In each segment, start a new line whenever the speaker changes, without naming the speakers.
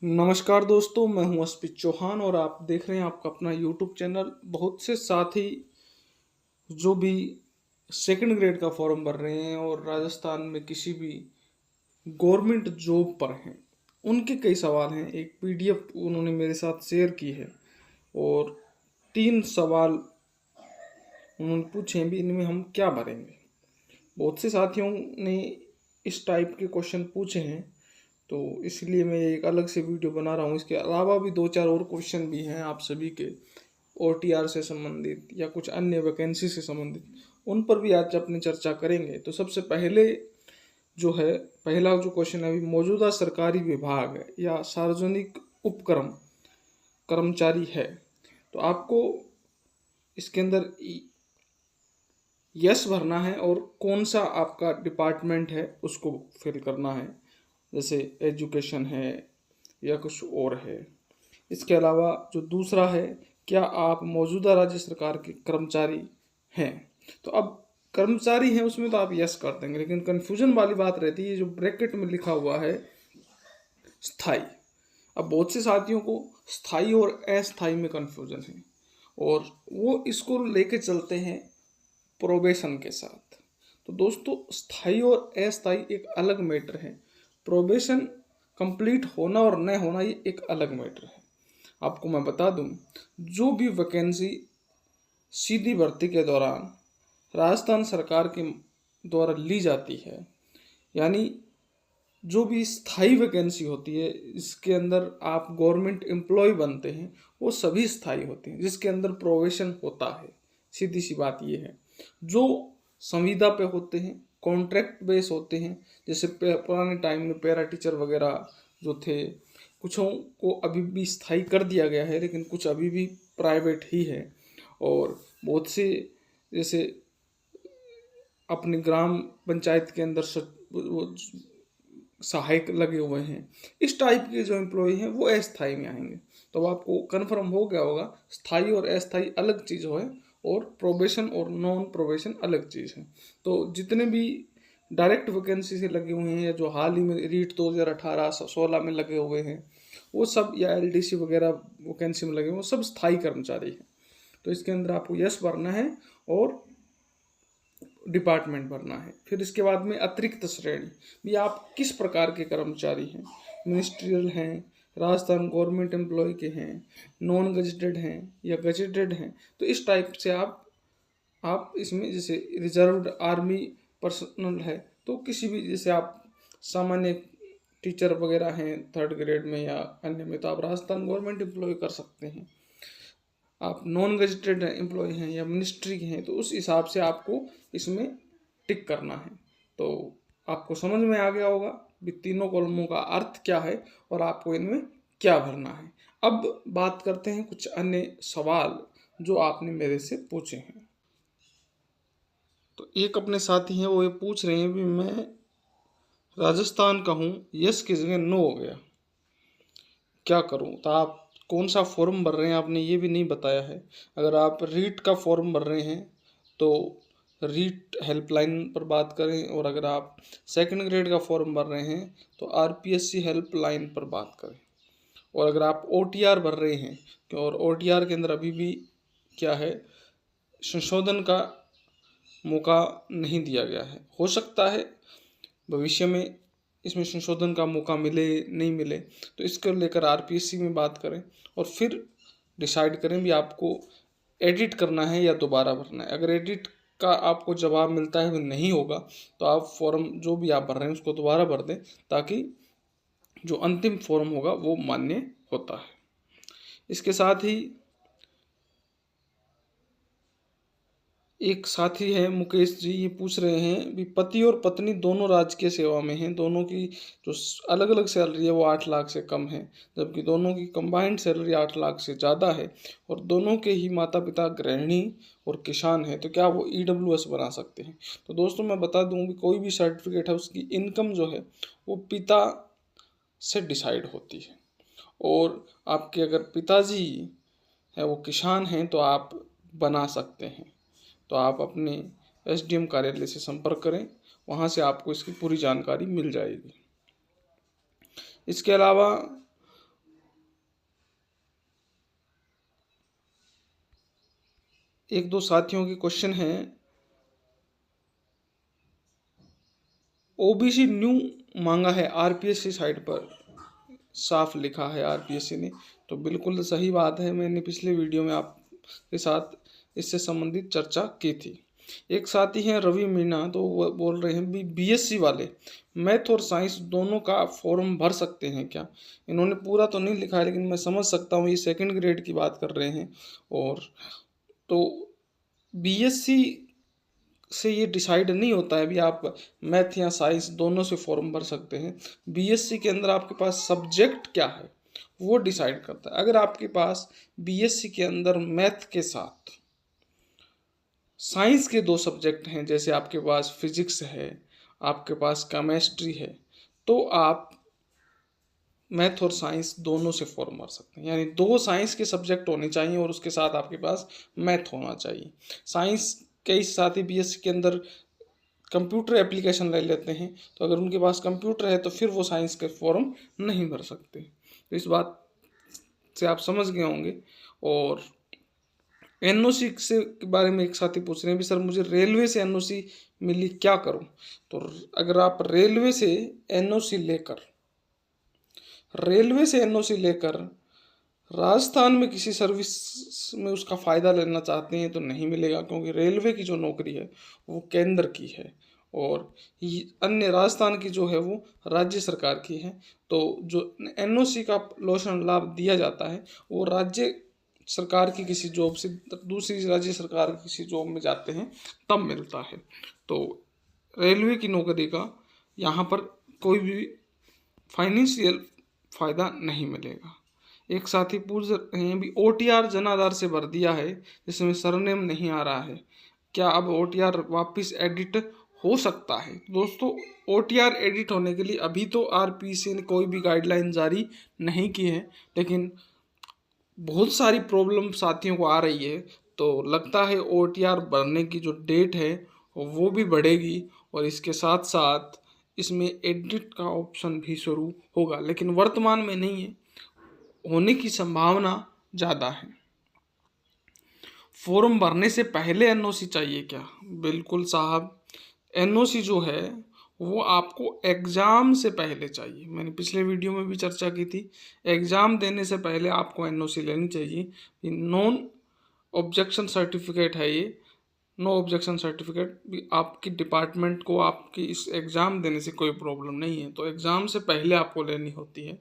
नमस्कार दोस्तों, मैं हूं अस्पित चौहान और आप देख रहे हैं आपका अपना यूट्यूब चैनल। बहुत से साथी जो भी सेकंड ग्रेड का फॉर्म भर रहे हैं और राजस्थान में किसी भी गवर्नमेंट जॉब पर हैं, उनके कई सवाल हैं। एक पीडीएफ उन्होंने मेरे साथ शेयर की है और 3 सवाल उन्होंने पूछे हैं भी, इनमें हम क्या भरेंगे। बहुत से साथियों ने इस टाइप के क्वेश्चन पूछे हैं, तो इसलिए मैं एक अलग से वीडियो बना रहा हूँ। इसके अलावा भी 2-4 और क्वेश्चन भी हैं आप सभी के, ओटीआर से संबंधित या कुछ अन्य वैकेंसी से संबंधित, उन पर भी आज अपनी चर्चा करेंगे। तो सबसे पहले जो है, पहला जो क्वेश्चन है, अभी मौजूदा सरकारी विभाग या सार्वजनिक उपक्रम कर्मचारी है, तो आपको इसके अंदर यस भरना है और कौन सा आपका डिपार्टमेंट है उसको फिल करना है, जैसे एजुकेशन है या कुछ और है। इसके अलावा जो दूसरा है, क्या आप मौजूदा राज्य सरकार के कर्मचारी हैं। तो अब कर्मचारी हैं उसमें तो आप यस कर देंगे, लेकिन कन्फ्यूजन वाली बात रहती है जो ब्रैकेट में लिखा हुआ है स्थाई। अब बहुत से साथियों को स्थाई और अस्थाई में कन्फ्यूजन है और वो इसको लेके चलते हैं प्रोबेशन के साथ। तो दोस्तों, स्थाई और अस्थाई एक अलग मैटर है। प्रोबेशन कंप्लीट होना और न होना ये एक अलग मैटर है। आपको मैं बता दूं, जो भी वैकेंसी सीधी भर्ती के दौरान राजस्थान सरकार के द्वारा ली जाती है, यानी जो भी स्थाई वैकेंसी होती है, इसके अंदर आप गवर्नमेंट एम्प्लॉय बनते हैं, वो सभी स्थाई होते हैं, जिसके अंदर प्रोबेशन होता है। सीधी सी बात ये है। जो संविदा पे होते हैं, कॉन्ट्रैक्ट बेस होते हैं, जैसे पुराने टाइम में पैरा टीचर वगैरह जो थे, कुछों को अभी भी स्थाई कर दिया गया है, लेकिन कुछ अभी भी प्राइवेट ही है। और बहुत से जैसे अपनी ग्राम पंचायत के अंदर वो सहायक लगे हुए हैं, इस टाइप के जो एम्प्लॉय हैं वो अस्थाई में आएंगे। तो अब आपको कन्फर्म हो गया होगा, स्थाई और अस्थाई अलग चीज़ है और प्रोबेशन और नॉन प्रोबेशन अलग चीज़ है। तो जितने भी डायरेक्ट वैकेंसी से लगे हुए हैं या जो हाल ही में रीट 2018-16 में लगे हुए हैं, वो सब, या एलडीसी वगैरह वैकेंसी में लगे हुए, वो सब स्थायी कर्मचारी हैं। तो इसके अंदर आपको यस भरना है और डिपार्टमेंट भरना है। फिर इसके बाद में अतिरिक्त श्रेणी भी, आप किस प्रकार के कर्मचारी हैं, मिनिस्ट्रियल हैं, राजस्थान गवर्नमेंट एम्प्लॉय के हैं, नॉन गजेटेड हैं या गजेटेड हैं। तो इस टाइप से आप इसमें, जैसे रिजर्व्ड आर्मी पर्सनल है, तो किसी भी, जैसे आप सामान्य टीचर वगैरह हैं 3rd ग्रेड में या अन्य में, तो आप राजस्थान गवर्नमेंट एम्प्लॉय कर सकते हैं। आप नॉन गजेटेड एम्प्लॉय हैं या मिनिस्ट्री के हैं, तो उस हिसाब से आपको इसमें टिक करना है। तो आपको समझ में आ गया होगा भी तीनों कॉलमों का अर्थ क्या है और आपको इनमें क्या भरना है। अब बात करते हैं कुछ अन्य सवाल जो आपने मेरे से पूछे हैं। तो एक अपने साथी हैं, वो ये पूछ रहे हैं भी, मैं राजस्थान का हूँ, यस की जगह नो हो गया, क्या करूँ। तो आप कौन सा फॉर्म भर रहे हैं आपने ये भी नहीं बताया है। अगर आप रीट का फॉर्म भर रहे हैं तो रीट हेल्पलाइन पर बात करें, और अगर आप सेकंड ग्रेड का फॉर्म भर रहे हैं तो आरपीएससी हेल्पलाइन पर बात करें। और अगर आप ओटीआर भर रहे हैं, और ओटीआर के अंदर अभी भी क्या है, संशोधन का मौका नहीं दिया गया है। हो सकता है भविष्य में इसमें संशोधन का मौका मिले नहीं मिले, तो इसको लेकर आरपीएससी में बात करें और फिर डिसाइड करें भी आपको एडिट करना है या दोबारा भरना है। अगर एडिट का आपको जवाब मिलता है वो नहीं होगा, तो आप फॉर्म जो भी आप भर रहे हैं उसको दोबारा भर दें, ताकि जो अंतिम फॉर्म होगा वो मान्य होता है। इसके साथ ही एक साथी है मुकेश जी, ये पूछ रहे हैं भी, पति और पत्नी दोनों राजकीय सेवा में हैं, दोनों की जो अलग अलग सैलरी है वो 8 लाख से कम है, जबकि दोनों की कंबाइंड सैलरी 8 लाख से ज़्यादा है, और दोनों के ही माता पिता गृहिणी और किसान हैं, तो क्या वो ईडब्ल्यूएस बना सकते हैं। तो दोस्तों, मैं बता दूं कि कोई भी सर्टिफिकेट है उसकी इनकम जो है वो पिता से डिसाइड होती है, और आपके अगर पिताजी है वो किसान हैं तो आप बना सकते हैं। तो आप अपने एसडीएम कार्यालय से संपर्क करें, वहाँ से आपको इसकी पूरी जानकारी मिल जाएगी। इसके अलावा एक दो साथियों के क्वेश्चन हैं। ओबीसी न्यू मांगा है, आरपीएससी साइट पर साफ लिखा है आरपीएससी ने, तो बिल्कुल सही बात है। मैंने पिछले वीडियो में आपके साथ इससे संबंधित चर्चा की थी। एक साथी हैं रवि मीना, तो वो बोल रहे हैं बीएससी वाले मैथ और साइंस दोनों का फॉर्म भर सकते हैं क्या? इन्होंने पूरा तो नहीं लिखा है, लेकिन मैं समझ सकता हूँ ये सेकंड ग्रेड की बात कर रहे हैं। और तो बीएससी से ये डिसाइड नहीं होता है भी आप मैथ या साइंस दोनों से फॉर्म भर सकते हैं। बीएससी के अंदर आपके पास सब्जेक्ट क्या है वो डिसाइड करता है। अगर आपके पास बीएससी के अंदर मैथ के साथ साइंस के 2 सब्जेक्ट हैं, जैसे आपके पास फिजिक्स है, आपके पास केमिस्ट्री है, तो आप मैथ और साइंस दोनों से फॉर्म भर सकते हैं। यानी 2 साइंस के सब्जेक्ट होने चाहिए और उसके साथ आपके पास मैथ होना चाहिए। साइंस के साथ ही बीएससी के अंदर कंप्यूटर एप्लीकेशन ले लेते हैं, तो अगर उनके पास कंप्यूटर है तो फिर वो साइंस के फॉर्म नहीं भर सकते। तो इस बात से आप समझ गए होंगे। और एनओसी से के बारे में एक साथी पूछ रहे हैं भी सर मुझे रेलवे से एनओसी मिली, क्या करूं? तो अगर आप रेलवे से एनओसी लेकर राजस्थान में किसी सर्विस में उसका फ़ायदा लेना चाहते हैं तो नहीं मिलेगा, क्योंकि रेलवे की जो नौकरी है वो केंद्र की है और अन्य राजस्थान की जो है वो राज्य सरकार की है। तो जो एनओसी का लोशन लाभ दिया जाता है वो राज्य सरकार की किसी जॉब से दूसरी राज्य सरकार की किसी जॉब में जाते हैं तब मिलता है। तो रेलवे की नौकरी का यहाँ पर कोई भी फाइनेंशियल फ़ायदा नहीं मिलेगा। एक साथी पूछ रहे हैं भी ओटीआर जन आधार से भर दिया है जिसमें सरनेम नहीं आ रहा है, क्या अब ओटीआर वापस एडिट हो सकता है? दोस्तों ओटीआर एडिट होने के लिए अभी तो आरपीसी ने कोई भी गाइडलाइन जारी नहीं की है, लेकिन बहुत सारी प्रॉब्लम साथियों को आ रही है, तो लगता है ओटीआर भरने की जो डेट है वो भी बढ़ेगी और इसके साथ साथ इसमें एडिट का ऑप्शन भी शुरू होगा, लेकिन वर्तमान में नहीं है, होने की संभावना ज़्यादा है। फॉर्म भरने से पहले एनओसी चाहिए क्या? बिल्कुल साहब, एनओसी जो है वो आपको एग्ज़ाम से पहले चाहिए। मैंने पिछले वीडियो में भी चर्चा की थी, एग्ज़ाम देने से पहले आपको एनओसी लेनी चाहिए। नॉन ऑब्जेक्शन सर्टिफिकेट है ये, नो ऑब्जेक्शन सर्टिफिकेट भी आपकी डिपार्टमेंट को आपकी इस एग्ज़ाम देने से कोई प्रॉब्लम नहीं है, तो एग्ज़ाम से पहले आपको लेनी होती है।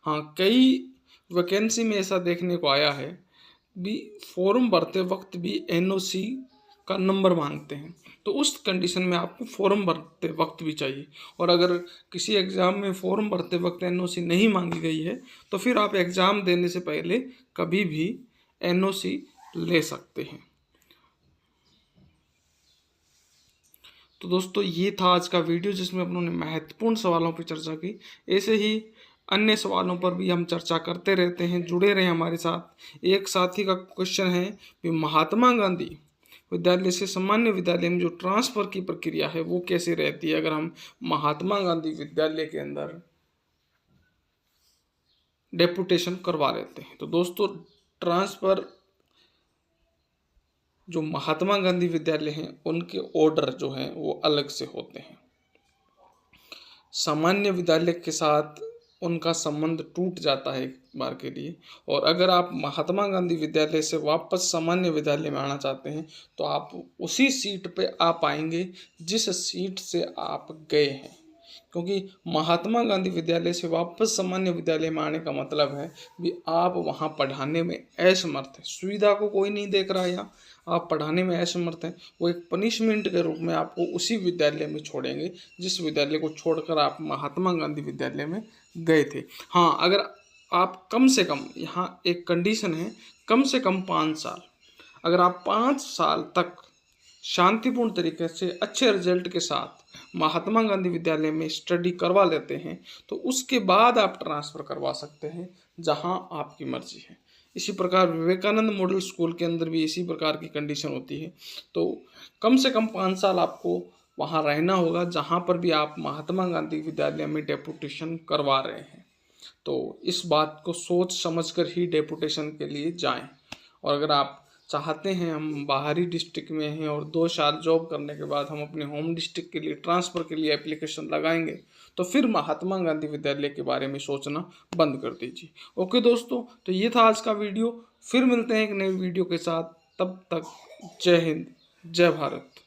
हाँ, कई वैकेंसी में ऐसा देखने को आया है भी फॉर्म भरते वक्त भी एनओसी का नंबर मांगते हैं, तो उस कंडीशन में आपको फॉर्म भरते वक्त भी चाहिए। और अगर किसी एग्ज़ाम में फॉर्म भरते वक्त एनओसी नहीं मांगी गई है तो फिर आप एग्ज़ाम देने से पहले कभी भी एनओसी ले सकते हैं। तो दोस्तों ये था आज का वीडियो जिसमें अपनों ने महत्वपूर्ण सवालों पर चर्चा की। ऐसे ही अन्य सवालों पर भी हम चर्चा करते रहते हैं, जुड़े रहें हमारे साथ। एक साथी का क्वेश्चन है कि महात्मा गांधी विद्यालय से सामान्य विद्यालय में जो ट्रांसफ़र की प्रक्रिया है वो कैसे रहती है अगर हम महात्मा गांधी विद्यालय के अंदर डेपुटेशन करवा लेते हैं? तो दोस्तों ट्रांसफ़र जो महात्मा गांधी विद्यालय हैं उनके ऑर्डर जो हैं वो अलग से होते हैं। सामान्य विद्यालय के साथ उनका संबंध टूट जाता है एक बार के लिए, और अगर आप महात्मा गांधी विद्यालय से वापस सामान्य विद्यालय में आना चाहते हैं तो आप उसी सीट पे आ पाएंगे जिस सीट से आप गए हैं, क्योंकि महात्मा गांधी विद्यालय से वापस सामान्य विद्यालय में आने का मतलब है भी आप वहाँ पढ़ाने में असमर्थ हैं, सुविधा को कोई नहीं देख रहा है, यहाँ आप पढ़ाने में असमर्थ हैं। वो एक पनिशमेंट के रूप में आपको उसी विद्यालय में छोड़ेंगे जिस विद्यालय को छोड़कर आप महात्मा गांधी विद्यालय में गए थे। हाँ, अगर आप कम से कम, यहाँ एक कंडीशन है, कम से कम 5 साल, अगर आप 5 साल तक शांतिपूर्ण तरीके से अच्छे रिजल्ट के साथ महात्मा गांधी विद्यालय में स्टडी करवा लेते हैं तो उसके बाद आप ट्रांसफ़र करवा सकते हैं जहां आपकी मर्जी है। इसी प्रकार विवेकानंद मॉडल स्कूल के अंदर भी इसी प्रकार की कंडीशन होती है। तो कम से कम 5 साल आपको वहाँ रहना होगा जहाँ पर भी आप महात्मा गांधी विद्यालय में डेपुटेशन करवा रहे हैं। तो इस बात को सोच समझकर ही डेपुटेशन के लिए जाएं। और अगर आप चाहते हैं हम बाहरी डिस्ट्रिक्ट में हैं और 2 साल जॉब करने के बाद हम अपने होम डिस्ट्रिक्ट के लिए ट्रांसफ़र के लिए एप्लीकेशन लगाएंगे, तो फिर महात्मा गांधी विद्यालय के बारे में सोचना बंद कर दीजिए। ओके दोस्तों, तो ये था आज का वीडियो। फिर मिलते हैं एक नई वीडियो के साथ, तब तक जय हिंद, जय भारत।